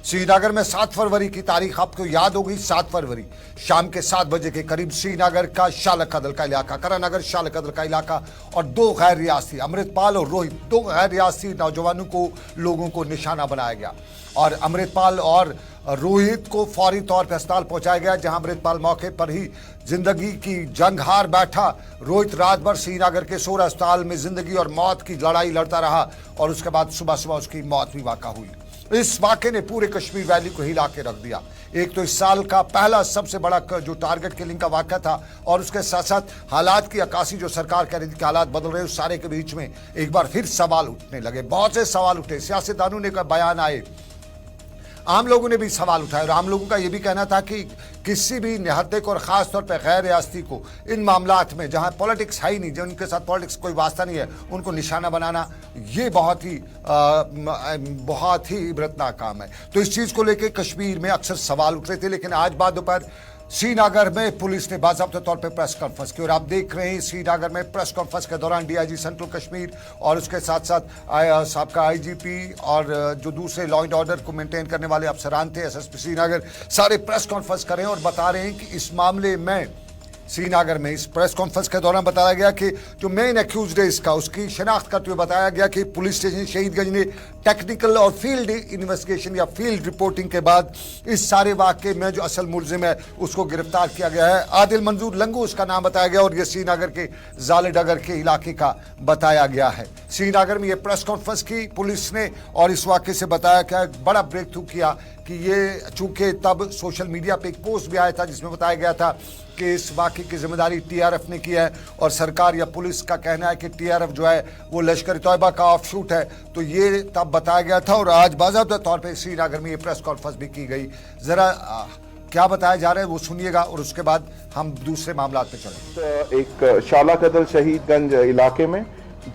श्रीनगर में 7 फरवरी की तारीख आपको याद होगी। 7 फरवरी शाम के 7 बजे के करीब श्रीनगर का शालकदल का इलाका, करानगर शालकदल का इलाका और 2 गैर रियासती अमृतपाल और रोहित, 2 गैर रियासती नौजवानों को लोगों को निशाना बनाया गया और अमृतपाल और रोहित को फौरी तौर पर अस्पताल पहुंचाया गया, जहां अमृतपाल मौके पर ही जिंदगी की जंग हार बैठा। रोहित रात भर श्रीनगर के सोर अस्पताल में जिंदगी और मौत की लड़ाई लड़ता रहा और उसके बाद सुबह सुबह उसकी मौत भी वाक़ा हुई। इस वाक़े ने पूरे कश्मीर वैली को हिला के रख दिया। एक तो इस साल का पहला सबसे बड़ा जो टारगेट किलिंग का वाक़ा था और उसके साथ साथ हालात की अक्कासी जो सरकार कह रही थी कि हालात बदल रहे, उस सारे के बीच में एक बार फिर सवाल उठने लगे। बहुत से सवाल उठे, सियासतदानों ने बयान आए, आम लोगों ने भी सवाल उठाए और आम लोगों का यह भी कहना था कि किसी भी निहत्थे को और ख़ास तौर पर गैर रियासती को इन मामलात में जहां पॉलिटिक्स है ही नहीं, जिनके साथ पॉलिटिक्स कोई वास्ता नहीं है, उनको निशाना बनाना ये बहुत ही इबरतनाक काम है। तो इस चीज़ को लेकर कश्मीर में अक्सर सवाल उठ रहे थे, लेकिन आज बाद दोपहर श्रीनगर में पुलिस ने बाज़ाब्ता तौर पर प्रेस कॉन्फ्रेंस की और आप देख रहे हैं श्रीनगर में प्रेस कॉन्फ्रेंस के दौरान डीआईजी सेंट्रल कश्मीर और उसके साथ साथ साबका आईजीपी और जो दूसरे लॉ एंड ऑर्डर को मेंटेन करने वाले अफसरान थे, एसएसपी श्रीनगर, सारे प्रेस कॉन्फ्रेंस कर रहे हैं और बता रहे हैं कि इस मामले में श्रीनगर में इस प्रेस कॉन्फ्रेंस के दौरान बताया गया कि जो मेन एक्यूज्ड है इसका, उसकी शनाख्त करते हुए बताया गया कि पुलिस स्टेशन शहीदगंज ने टेक्निकल और फील्ड इन्वेस्टिगेशन या फील्ड रिपोर्टिंग के बाद इस सारे वाक़े में जो असल मुलजिम है उसको गिरफ्तार किया गया है। आदिल मंजूर लंगू उसका नाम बताया गया और ये श्रीनगर के जालेडगर के इलाके का बताया गया है। श्रीनगर में ये प्रेस कॉन्फ्रेंस की पुलिस ने और इस वाक़े से बताया क्या बड़ा ब्रेक थ्रू किया कि ये चूंकि तब सोशल मीडिया पे एक पोस्ट भी आया था जिसमें बताया गया था कि इस वाक़े की जिम्मेदारी टीआरएफ ने की है और सरकार या पुलिस का कहना है कि टीआरएफ जो है वो लश्कर तौयबा का ऑफशूट है। तो ये तब बताया गया था और आज बाज़ाब्ता तौर पे श्रीनगर में ये प्रेस कॉन्फ्रेंस भी की गई। ज़रा क्या बताया जा रहा है वो सुनिएगा और उसके बाद हम दूसरे मामला पे चलें। एक शालकदल शहीदगंज इलाके में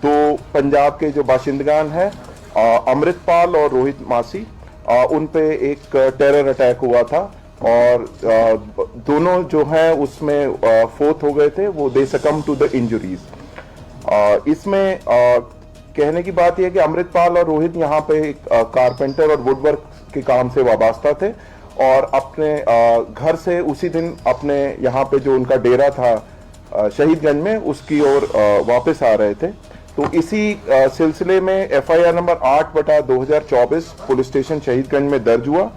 2 पंजाब के जो बाशिंदगान हैं अमृतपाल और रोहित मासी, उन पे एक टेरर अटैक हुआ था और दोनों जो हैं उसमें फोत हो गए थे, वो दे सकम टू द इंजरीज। इसमें कहने की बात यह है कि अमृतपाल और रोहित यहाँ पे कारपेंटर और वुडवर्क के काम से वाबस्ता थे और अपने घर से उसी दिन अपने यहाँ पे जो उनका डेरा था शहीदगंज में उसकी ओर वापस आ रहे थे। तो इसी सिलसिले में FIR number 8/2024 police station Shahidganj में दर्ज हुआ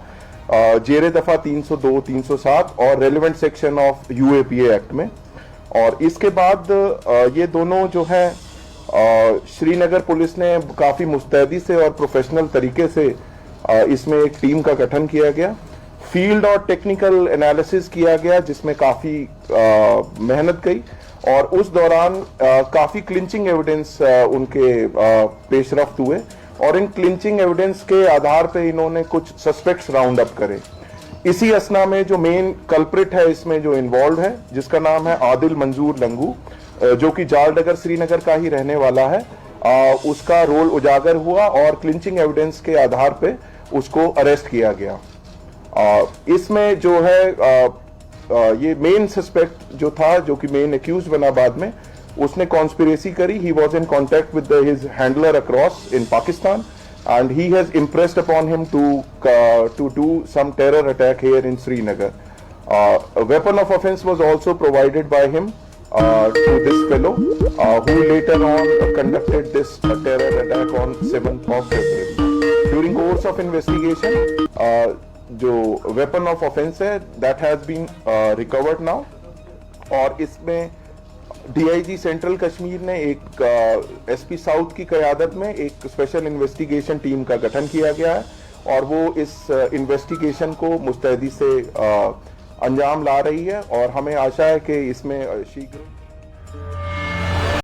जेरे दफा 302, 307 और relevant section of UAPA act में। और इसके बाद ये दोनों जो है श्रीनगर पुलिस ने काफ़ी मुस्तैदी से और प्रोफेशनल तरीके से इसमें एक टीम का गठन किया गया, फील्ड और टेक्निकल एनालिसिस किया गया जिसमें काफ़ी मेहनत गई और उस दौरान काफ़ी क्लिंचिंग एविडेंस उनके पेशरफ्त हुए और इन क्लिंचिंग एविडेंस के आधार पे इन्होंने कुछ सस्पेक्ट्स राउंड अप करे। इसी असना में जो मेन कल्प्रिट है इसमें जो इन्वॉल्व है, जिसका नाम है आदिल मंजूर लंगू, जो कि जालडगर श्रीनगर का ही रहने वाला है, उसका रोल उजागर हुआ और क्लिंचिंग एविडेंस के आधार पे उसको अरेस्ट किया गया। इसमें जो है ये मेन सस्पेक्ट जो था, जो कि मेन एक्यूज बना बाद में, उसने कॉन्स्पिरेसी करी। He was in contact with his handler across in Pakistan and he has impressed upon him to do some terror attack here in Srinagar. A weapon of offense was also provided by him to this fellow who later on conducted this terror attack on 7th of February. During course of investigation, जो weapon of offense है that has been recovered now और इसमें DIG central Kashmir ने एक SP south की क़यादत में एक special investigation team का गठन किया गया है और वो इस इन्वेस्टिगेशन को मुस्तैदी से अंजाम ला रही है और हमें आशा है कि इसमें शीघ्र